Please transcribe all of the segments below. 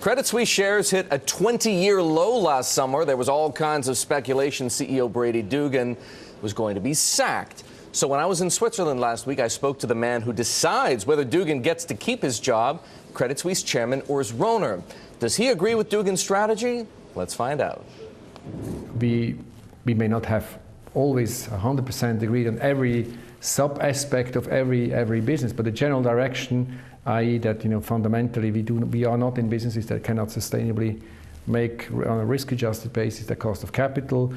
Credit Suisse shares hit a 20-year low last summer. There was all kinds of speculation CEO Brady Dougan was going to be sacked. So when I was in Switzerland last week, I spoke to the man who decides whether Dougan gets to keep his job, Credit Suisse chairman Urs Rohner. Does he agree with Dougan's strategy? Let's find out. We may not have always 100% agreed on every sub-aspect of every business, but the general direction, i.e. that fundamentally we are not in businesses that cannot sustainably make on a risk-adjusted basis the cost of capital.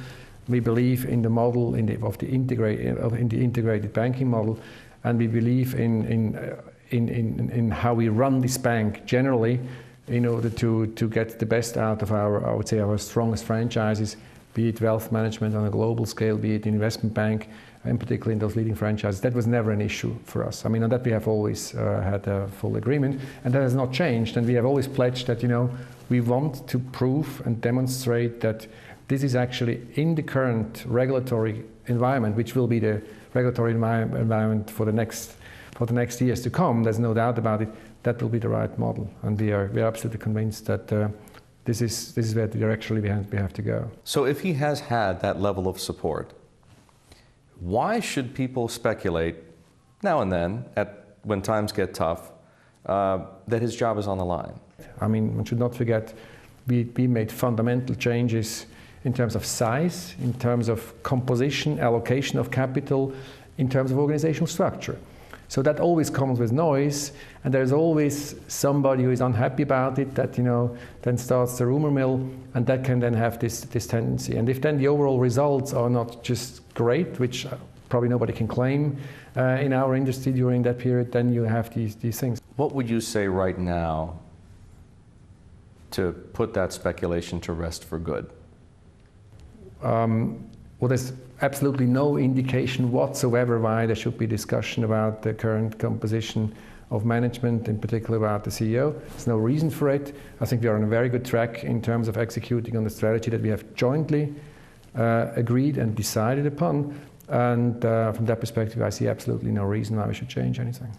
We believe in the model in the integrated banking model, and we believe in how we run this bank generally in order to get the best out of our strongest franchises, be it wealth management on a global scale, be it investment bank, and particularly in those leading franchises. That was never an issue for us. I mean, on that we have always had a full agreement, and that has not changed. And we have always pledged that we want to prove and demonstrate that this is actually in the current regulatory environment, which will be the regulatory environment for the next years to come. There's no doubt about it. That will be the right model, and we are absolutely convinced that this is where directionally we have to go. So if he has had that level of support, why should people speculate now and then, when times get tough, that his job is on the line? I mean, one should not forget, we made fundamental changes in terms of size, in terms of composition, allocation of capital, in terms of organizational structure. So that always comes with noise, and there's always somebody who is unhappy about it that then starts the rumor mill, and that can then have this tendency. And if then the overall results are not just great, which probably nobody can claim in our industry during that period, then you have these things. What would you say right now to put that speculation to rest for good? Well, there's absolutely no indication whatsoever why there should be discussion about the current composition of management, in particular about the CEO. There's no reason for it. I think we are on a very good track in terms of executing on the strategy that we have jointly agreed and decided upon. And from that perspective, I see absolutely no reason why we should change anything.